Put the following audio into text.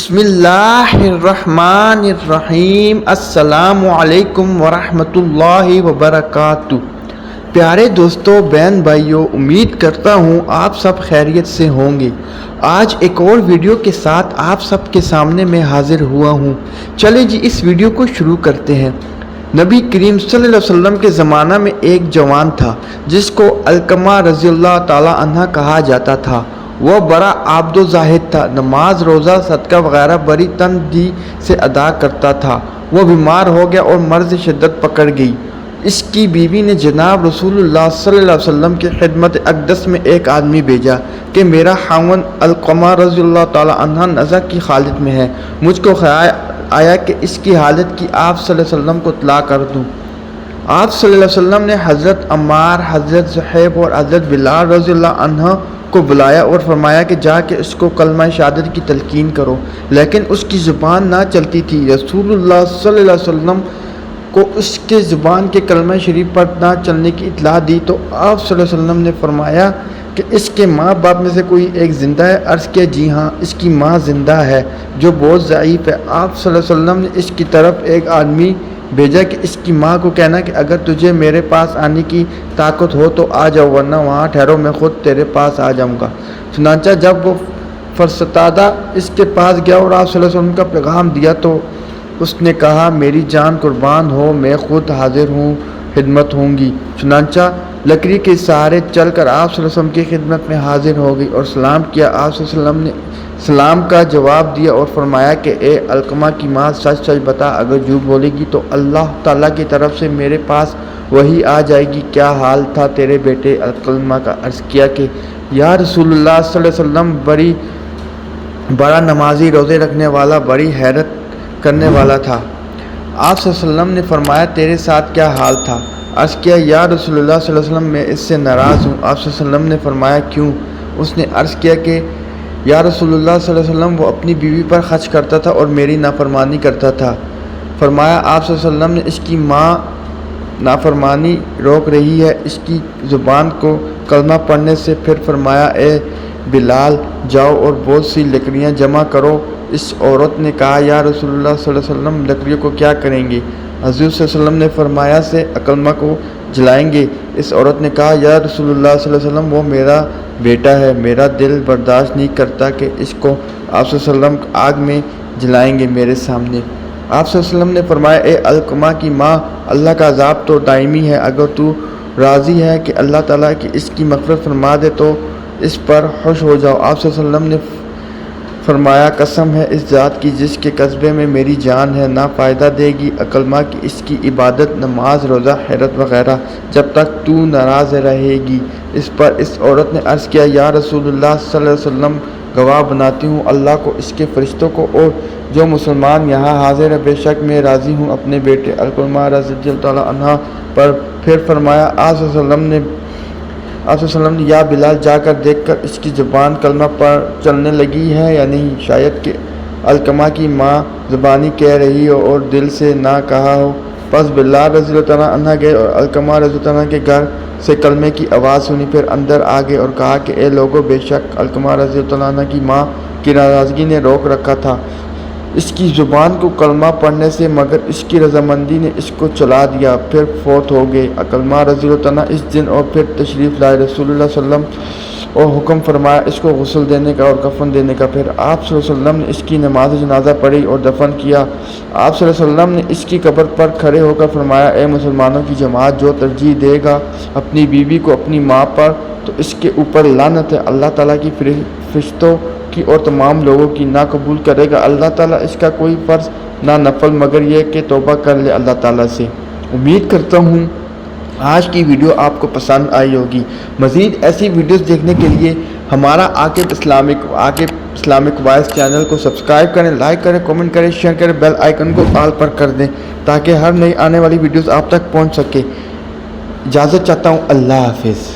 بسم اللہ الرحمن الرحیم۔ السلام علیکم ورحمۃ اللہ وبرکاتہ۔ پیارے دوستو، بہن بھائیوں، امید کرتا ہوں آپ سب خیریت سے ہوں گے۔ آج ایک اور ویڈیو کے ساتھ آپ سب کے سامنے میں حاضر ہوا ہوں۔ چلیں جی اس ویڈیو کو شروع کرتے ہیں۔ نبی کریم صلی اللہ علیہ وسلم کے زمانہ میں ایک جوان تھا جس کو علقمہ رضی اللہ تعالی عنہ کہا جاتا تھا۔ وہ بڑا عابد و زاہد تھا، نماز روزہ صدقہ وغیرہ بڑی تندی سے ادا کرتا تھا۔ وہ بیمار ہو گیا اور مرض شدت پکڑ گئی۔ اس کی بیوی نے جناب رسول اللہ صلی اللہ علیہ وسلم کی خدمت اقدس میں ایک آدمی بھیجا کہ میرا خاوند علقمہ رضی اللہ تعالی عنہ نزع کی حالت میں ہے، مجھ کو خیال آیا کہ اس کی حالت کی آپ صلی اللہ علیہ وسلم کو اطلاع کر دوں۔ آپ صلی اللہ علیہ وسلم نے حضرت عمار، حضرت صہیب اور حضرت بلال رضی اللہ عنہ کو بلایا اور فرمایا کہ جا کے اس کو کلمہ شہادت کی تلقین کرو، لیکن اس کی زبان نہ چلتی تھی۔ رسول اللہ صلی اللہ علیہ وسلم کو اس کے زبان کے کلمہ شریف پر نہ چلنے کی اطلاع دی تو آپ صلی اللہ علیہ وسلم نے فرمایا کہ اس کے ماں باپ میں سے کوئی ایک زندہ ہے؟ عرض کیا جی ہاں، اس کی ماں زندہ ہے جو بہت ضعیف ہے۔ آپ صلی اللہ علیہ وسلم نے اس کی طرف ایک آدمی بھیجا کہ اس کی ماں کو کہنا کہ اگر تجھے میرے پاس آنے کی طاقت ہو تو آ جاؤ، ورنہ وہاں ٹھہرو، میں خود تیرے پاس آ جاؤں گا۔ چنانچہ جب وہ فرستادہ اس کے پاس گیا اور آپ صلی اللہ علیہ وسلم کا پیغام دیا تو اس نے کہا میری جان قربان ہو، میں خود حاضر ہوں، خدمت ہوں گی۔ چنانچہ لکڑی کے سہارے چل کر آپ صلی اللہ علیہ وسلم کی خدمت میں حاضر ہو گئی اور سلام کیا۔ آپ صلی اللہ علیہ وسلم نے سلام کا جواب دیا اور فرمایا کہ اے علقمہ کی ماں، سچ سچ بتا، اگر جھوٹ بولے گی تو اللہ تعالیٰ کی طرف سے میرے پاس وحی آ جائے گی۔ کیا حال تھا تیرے بیٹے علقمہ کا؟ عرض کیا کہ یا رسول اللہ صلی اللہ علیہ وسلم بڑا نمازی، روزے رکھنے والا، بڑی حیرت کرنے والا تھا۔ آپ صلی اللہ علیہ وسلم نے فرمایا تیرے ساتھ کیا حال تھا؟ عرض کیا یا رسول اللہ صلی اللہ علیہ وسلم میں اس سے ناراض ہوں۔ آپ صلی اللہ علیہ وسلم نے فرمایا کیوں؟ اس نے عرض کیا کہ یا رسول اللہ صلی اللہ علیہ وسلم وہ اپنی بیوی پر خرچ کرتا تھا اور میری نافرمانی کرتا تھا۔ فرمایا آپ صلی اللہ علیہ وسلم نے اس کی ماں نافرمانی روک رہی ہے اس کی زبان کو کلمہ پڑھنے سے۔ پھر فرمایا اے بلال جاؤ اور بہت سی لکڑیاں جمع کرو۔ اس عورت نے کہا یا رسول اللہ صلی اللہ علیہ وسلم لکڑیوں کو کیا کریں گے؟ حضور صلی اللہ علیہ وسلم نے فرمایا سے علقمہ کو جلائیں گے۔ اس عورت نے کہا یا رسول اللہ صلی اللہ علیہ وسلم وہ میرا بیٹا ہے، میرا دل برداشت نہیں کرتا کہ اس کو آپ صلی اللہ علیہ وسلم آگ میں جلائیں گے میرے سامنے۔ آپ صلی اللہ علیہ وسلم نے فرمایا اے علقمہ کی ماں، اللہ کا عذاب تو دائمی ہے، اگر تو راضی ہے کہ اللہ تعالیٰ کی اس کی مغفرت فرما دے تو اس پر خوش ہو جاؤ۔ آپ صلی اللہ علیہ وسلم نے فرمایا قسم ہے اس ذات کی جس کے قصبے میں میری جان ہے، نہ فائدہ دے گی علقمہ کی اس کی عبادت، نماز، روزہ، خیرات وغیرہ جب تک تو ناراض رہے گی۔ اس پر اس عورت نے عرض کیا یا رسول اللہ صلی اللہ علیہ وسلم گواہ بناتی ہوں اللہ کو، اس کے فرشتوں کو اور جو مسلمان یہاں حاضر ہیں، بے شک میں راضی ہوں اپنے بیٹے علقمہ رضی اللہ تعالیٰ عنہ پر۔ پھر فرمایا آپ صلی اللہ علیہ وسلم نے یا بلال جا کر دیکھ کر اس کی زبان کلمہ پر چلنے لگی ہے یا نہیں، شاید کہ علقمہ کی ماں زبانی کہہ رہی ہو اور دل سے نہ کہا ہو۔ پس بلال رضی اللہ تعالیٰ عنہ گئے اور علقمہ رضی اللہ عنہ کے گھر سے کلمے کی آواز سنی، پھر اندر آ گئے اور کہا کہ اے لوگوں، بے شک علقمہ رضی اللہ عنہ کی ماں کی ناراضگی نے روک رکھا تھا اس کی زبان کو کلمہ پڑھنے سے، مگر اس کی رضامندی نے اس کو چلا دیا، پھر فوت ہو گئے۔ علقمہ رضی اللہ عنہ اس دن اور پھر تشریف لائے رسول اللہ صلی اللہ علیہ وسلم اور حکم فرمایا اس کو غسل دینے کا اور کفن دینے کا۔ پھر آپ صلی اللہ علیہ وسلم نے اس کی نماز جنازہ پڑھی اور دفن کیا۔ آپ صلی اللہ علیہ وسلم نے اس کی قبر پر کھڑے ہو کر فرمایا اے مسلمانوں کی جماعت، جو ترجیح دے گا اپنی بیوی کو اپنی ماں پر تو اس کے اوپر لعنت ہے، اللہ تعالیٰ کی فرشتوں کی اور تمام لوگوں کی، نہ قبول کرے گا اللہ تعالیٰ اس کا کوئی فرض نہ نفل مگر یہ کہ توبہ کر لے اللہ تعالیٰ سے۔ امید کرتا ہوں آج کی ویڈیو آپ کو پسند آئی ہوگی۔ مزید ایسی ویڈیوز دیکھنے کے لیے ہمارا عاقب اسلامک وائس چینل کو سبسکرائب کریں، لائک کریں، کمنٹ کریں، شیئر کریں، بیل آئیکن کو آل پر کر دیں تاکہ ہر نئی آنے والی ویڈیوز آپ تک پہنچ سکے۔ اجازت چاہتا ہوں، اللہ حافظ۔